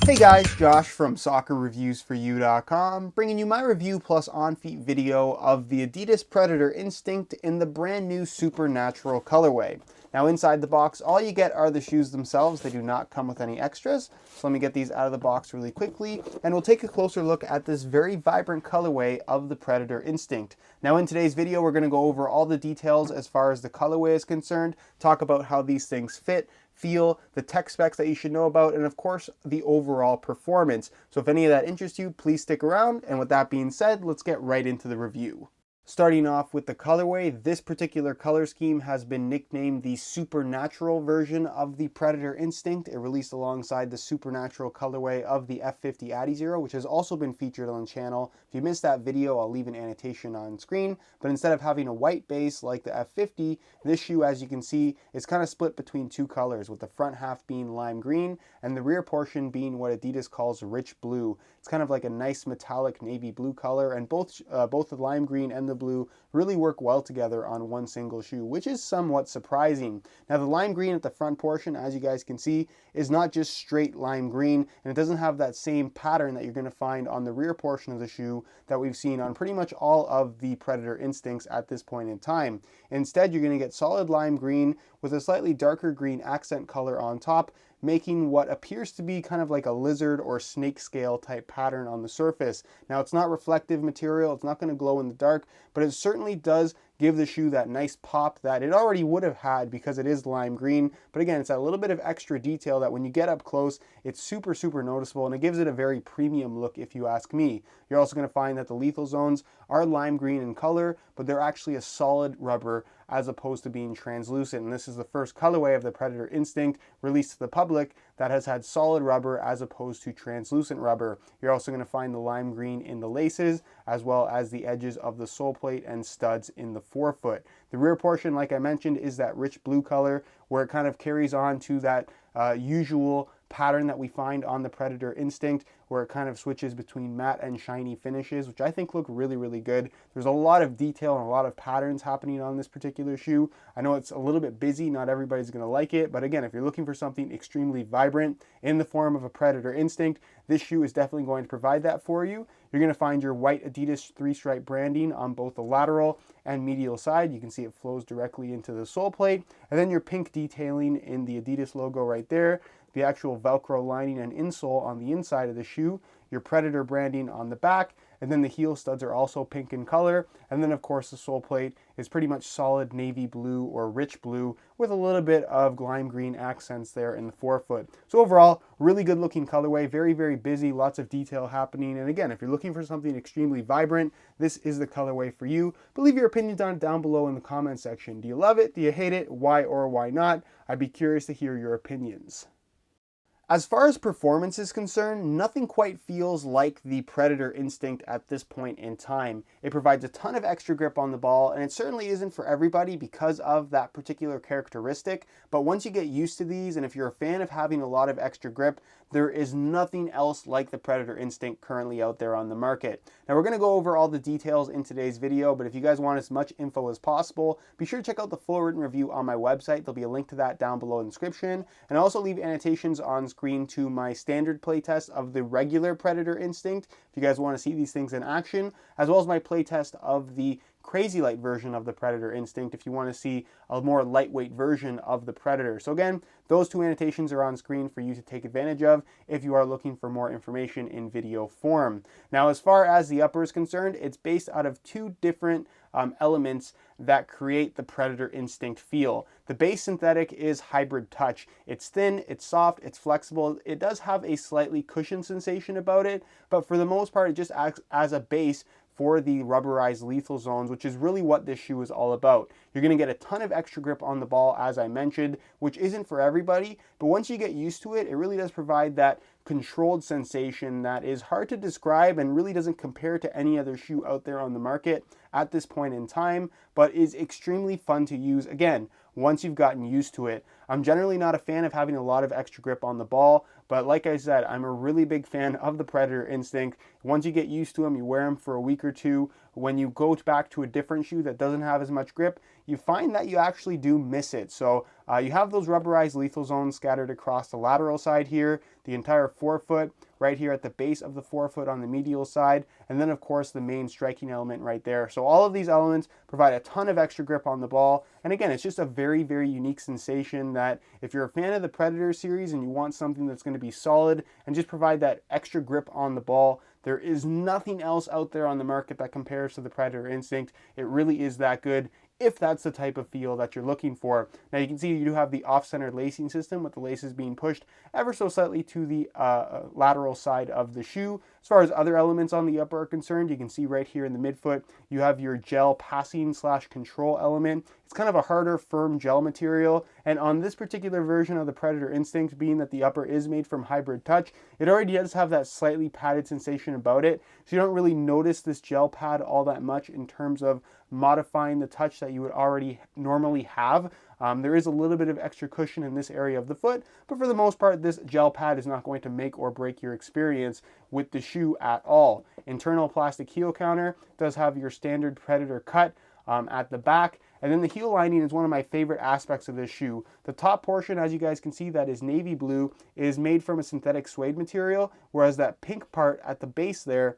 Hey guys, Josh from soccerreviewsforyou.com, bringing you my review plus on-feet video of the Adidas Predator Instinct in the brand new Supernatural colorway. Now inside the box, all you get are the shoes themselves. They do not come with any extras. So let me get these out of the box really quickly, and we'll take a closer look at this very vibrant colorway of the Predator Instinct. Now in today's video, we're going to go over all the details as far as the colorway is concerned, talk about how these things fit, feel, the tech specs that you should know about, and of course, the overall performance. So if any of that interests you, please stick around. And with that being said, let's get right into the review. Starting off with the colorway, this particular color scheme has been nicknamed the Supernatural version of the Predator Instinct. It released alongside the Supernatural colorway of the F50 Adi Zero, which has also been featured on the channel. If you missed that video, I'll leave an annotation on screen. But instead of having a white base like the F50, this shoe, as you can see, is kind of split between two colors, with the front half being lime green and the rear portion being what Adidas calls rich blue. It's kind of like a nice metallic navy blue color, and both the lime green and the blue really work well together on one single shoe, which is somewhat surprising. Now the lime green at the front portion, as you guys can see, is not just straight lime green, and it doesn't have that same pattern that you're going to find on the rear portion of the shoe that we've seen on pretty much all of the Predator Instincts at this point in time. Instead, you're going to get solid lime green with a slightly darker green accent color on top, making what appears to be kind of like a lizard or snake scale type pattern on the surface. Now it's not reflective material, it's not going to glow in the dark, but it certainly does give the shoe that nice pop that it already would have had because it is lime green. But again, it's that little bit of extra detail that when you get up close, it's super noticeable, and it gives it a very premium look if you ask me. You're also going to find that the lethal zones are lime green in color, but they're actually a solid rubber as opposed to being translucent. And this is the first colorway of the Predator Instinct released to the public that has had solid rubber as opposed to translucent rubber. You're also going to find the lime green in the laces, as well as the edges of the sole plate and studs in the forefoot. The rear portion, like I mentioned, is that rich blue color, where it kind of carries on to that usual pattern that we find on the Predator Instinct, where it kind of switches between matte and shiny finishes, which I think look really good. There's a lot of detail and a lot of patterns happening on this particular shoe. I know it's a little bit busy, not everybody's going to like it, but again, if you're looking for something extremely vibrant in the form of a Predator Instinct, this shoe is definitely going to provide that for you. You're going to find your white Adidas 3-stripe branding on both the lateral and medial side. You can see it flows directly into the sole plate, and then your pink detailing in the Adidas logo right there, the actual Velcro lining and insole on the inside of the shoe, your Predator branding on the back, and then the heel studs are also pink in color. And then of course the sole plate is pretty much solid navy blue or rich blue with a little bit of lime green accents there in the forefoot. So overall, really good looking colorway, very busy, lots of detail happening. And again, if you're looking for something extremely vibrant, this is the colorway for you. But leave your opinions on it down below in the comment section. Do you love it? Do you hate it? Why or why not? I'd be curious to hear your opinions. As far as performance is concerned, nothing quite feels like the Predator Instinct at this point in time. It provides a ton of extra grip on the ball, and it certainly isn't for everybody because of that particular characteristic. But once you get used to these, and if you're a fan of having a lot of extra grip, there is nothing else like the Predator Instinct currently out there on the market. Now we're going to go over all the details in today's video, but if you guys want as much info as possible, be sure to check out the full written review on my website. There'll be a link to that down below in the description, and I'll also leave annotations on screen to my standard playtest of the regular Predator Instinct if you guys want to see these things in action, as well as my playtest of the Crazy Light version of the Predator Instinct if you want to see a more lightweight version of the Predator. So again, those two annotations are on screen for you to take advantage of if you are looking for more information in video form. Now, as far as the upper is concerned, it's based out of two different elements that create the Predator Instinct feel. The base synthetic is Hybrid Touch. It's thin, it's soft, it's flexible. It does have a slightly cushion sensation about it, but for the most part, it just acts as a base for the rubberized lethal zones, which is really what this shoe is all about. You're going to get a ton of extra grip on the ball, as I mentioned, which isn't for everybody, but once you get used to it, it really does provide that controlled sensation that is hard to describe and really doesn't compare to any other shoe out there on the market at this point in time, but is extremely fun to use, again, once you've gotten used to it. I'm generally not a fan of having a lot of extra grip on the ball, But like I said, I'm a really big fan of the Predator Instinct. Once you get used to them, you wear them for a week or two. When you go back to a different shoe that doesn't have as much grip, you find that you actually do miss it. So you have those rubberized lethal zones scattered across the lateral side here, the entire forefoot, right here at the base of the forefoot on the medial side, and then of course the main striking element right there. So all of these elements provide a ton of extra grip on the ball, and again, it's just a very, very unique sensation that if you're a fan of the Predator series and you want something that's going to be solid and just provide that extra grip on the ball, there is nothing else out there on the market that compares to the Predator Instinct. It really is that good, if that's the type of feel that you're looking for. Now you can see you do have the off-center lacing system with the laces being pushed ever so slightly to the lateral side of the shoe. As far as other elements on the upper are concerned, you can see right here in the midfoot, you have your gel passing / control element. It's kind of a harder, firm gel material, and on this particular version of the Predator Instinct, being that the upper is made from hybrid touch, it already does have that slightly padded sensation about it, so you don't really notice this gel pad all that much in terms of modifying the touch that you would already normally have. There is a little bit of extra cushion in this area of the foot, but for the most part, this gel pad is not going to make or break your experience with the shoe at all. Internal plastic heel counter does have your standard Predator cut at the back, and then the heel lining is one of my favorite aspects of this shoe. The top portion, as you guys can see, that is navy blue, is made from a synthetic suede material, whereas that pink part at the base there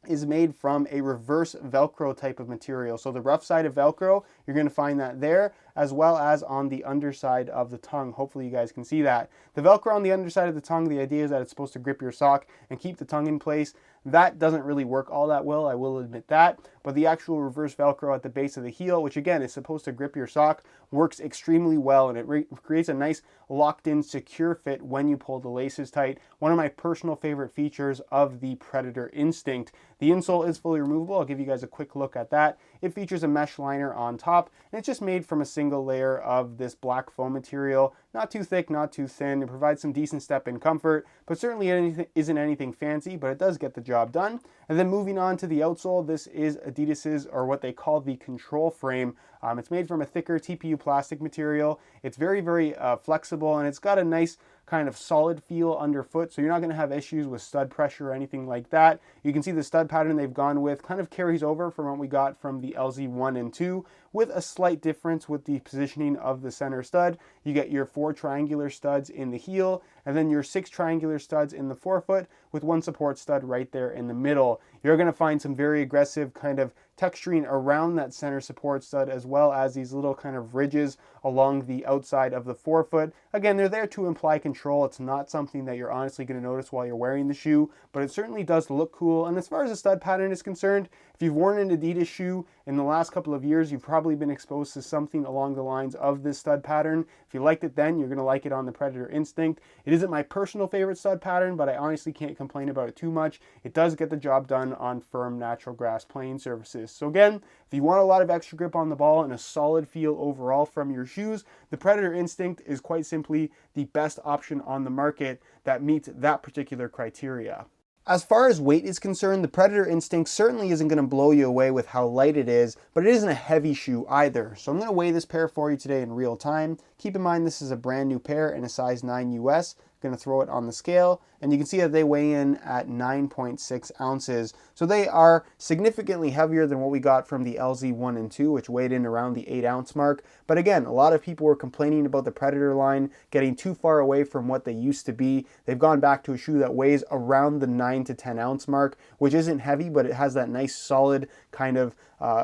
is made from a reverse Velcro type of material. So the rough side of Velcro, you're going to find that there, as well as on the underside of the tongue. Hopefully you guys can see that. The Velcro on the underside of the tongue, the idea is that it's supposed to grip your sock and keep the tongue in place. That doesn't really work all that well, I will admit that, but the actual reverse Velcro at the base of the heel, which again is supposed to grip your sock, works extremely well, and it creates a nice locked-in secure fit when you pull the laces tight. One of my personal favorite features of the Predator Instinct. The insole is fully removable. I'll give you guys a quick look at that. It features a mesh liner on top, and it's just made from a single layer of this black foam material. Not too thick, not too thin. It provides some decent step-in comfort, but certainly isn't anything fancy, but it does get the job done. And then moving on to the outsole, this is Adidas's, or what they call the control frame. It's made from a thicker TPU plastic material. It's very, very flexible, and it's got a nice kind of solid feel underfoot, so you're not going to have issues with stud pressure or anything like that. You can see the stud pattern they've gone with kind of carries over from what we got from the LZ1 and 2, with a slight difference with the positioning of the center stud. You get your 4 triangular studs in the heel, and then your 6 triangular studs in the forefoot, with 1 support stud right there in the middle. You're going to find some very aggressive kind of texturing around that center support stud, as well as these little kind of ridges along the outside of the forefoot. Again, they're there to imply control. It's not something that you're honestly going to notice while you're wearing the shoe, but it certainly does look cool. And as far as the stud pattern is concerned, if you've worn an Adidas shoe in the last couple of years, you've probably been exposed to something along the lines of this stud pattern. If you liked it then, you're going to like it on the Predator Instinct. It isn't my personal favorite stud pattern, but I honestly can't complain about it too much. It does get the job done on firm natural grass playing surfaces. So again, if you want a lot of extra grip on the ball and a solid feel overall from your shoes, the Predator Instinct is quite simply the best option on the market that meets that particular criteria. As far as weight is concerned, the Predator Instinct certainly isn't going to blow you away with how light it is, but it isn't a heavy shoe either. So I'm going to weigh this pair for you today in real time. Keep in mind this is a brand new pair in a size 9 US. Going to throw it on the scale, and you can see that they weigh in at 9.6 ounces. So they are significantly heavier than what we got from the LZ1 and 2, which weighed in around the 8 ounce mark. But again, a lot of people were complaining about the Predator line getting too far away from what they used to be. They've gone back to a shoe that weighs around the 9 to 10 ounce mark, which isn't heavy, but it has that nice solid kind of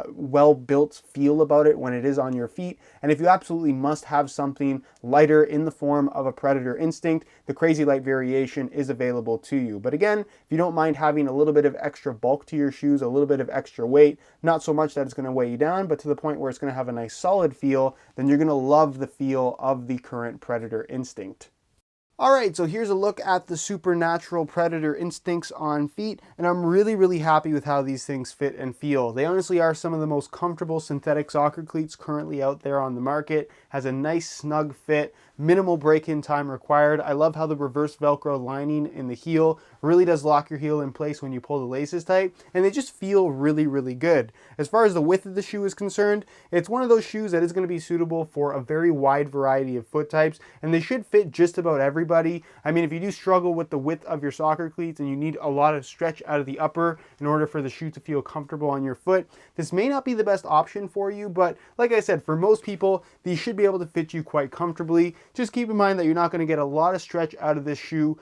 well-built feel about it when it is on your feet. And if you absolutely must have something lighter in the form of a Predator Instinct, the Crazy Light variation is available to you. But again, if you don't mind having a little bit of extra bulk to your shoes, a little bit of extra weight, not so much that it's going to weigh you down, but to the point where it's going to have a nice solid feel, then you're going to love the feel of the current Predator Instinct. Alright, so here's a look at the Supernatural Predator Instincts on feet, and I'm really happy with how these things fit and feel. They honestly are some of the most comfortable synthetic soccer cleats currently out there on the market. Has a nice snug fit, minimal break-in time required. I love how the reverse Velcro lining in the heel really does lock your heel in place when you pull the laces tight, and they just feel really good. As far as the width of the shoe is concerned, it's one of those shoes that is going to be suitable for a very wide variety of foot types, and they should fit just about everybody. everybody. I mean, if you do struggle with the width of your soccer cleats and you need a lot of stretch out of the upper in order for the shoe to feel comfortable on your foot, this may not be the best option for you, but like I said, for most people, these should be able to fit you quite comfortably. Just keep in mind that you're not going to get a lot of stretch out of this shoe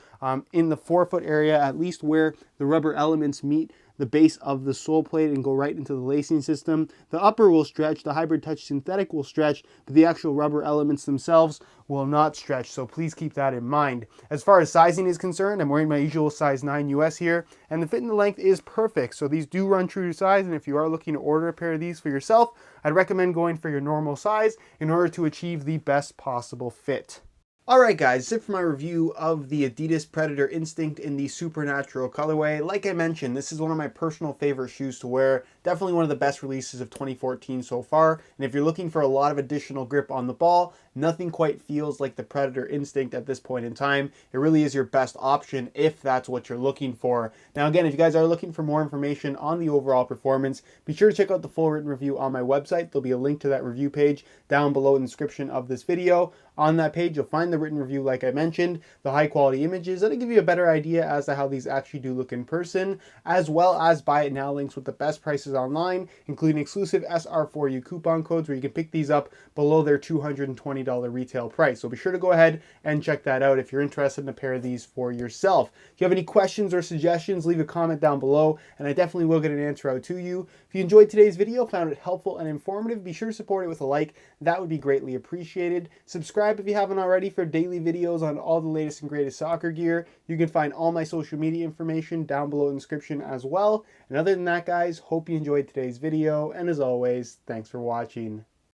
in the forefoot area, at least where the rubber elements meet the base of the sole plate and go right into the lacing system. The upper will stretch, the Hybrid Touch synthetic will stretch, but the actual rubber elements themselves will not stretch, so please keep that in mind. As far as sizing is concerned, I'm wearing my usual size 9 US here, and the fit and the length is perfect, so these do run true to size, and if you are looking to order a pair of these for yourself, I'd recommend going for your normal size in order to achieve the best possible fit. Alright guys, that's it for my review of the Adidas Predator Instinct in the Supernatural colorway. Like I mentioned, this is one of my personal favorite shoes to wear. Definitely one of the best releases of 2014 so far. And if you're looking for a lot of additional grip on the ball, nothing quite feels like the Predator Instinct at this point in time. It really is your best option if that's what you're looking for. Now again, if you guys are looking for more information on the overall performance, be sure to check out the full written review on my website. There'll be a link to that review page down below in the description of this video. On that page, you'll find the written review like I mentioned, the high quality images that'll give you a better idea as to how these actually do look in person, as well as buy it now links with the best prices online, including exclusive SR4U coupon codes where you can pick these up below their $220 retail price. So be sure to go ahead and check that out if you're interested in a pair of these for yourself. If you have any questions or suggestions, leave a comment down below and I definitely will get an answer out to you. If you enjoyed today's video, found it helpful and informative, be sure to support it with a like. That would be greatly appreciated. Subscribe if you haven't already for daily videos on all the latest and greatest soccer gear. You can find all my social media information down below in the description as well. And other than that, guys, hope you enjoyed today's video. And as always, thanks for watching.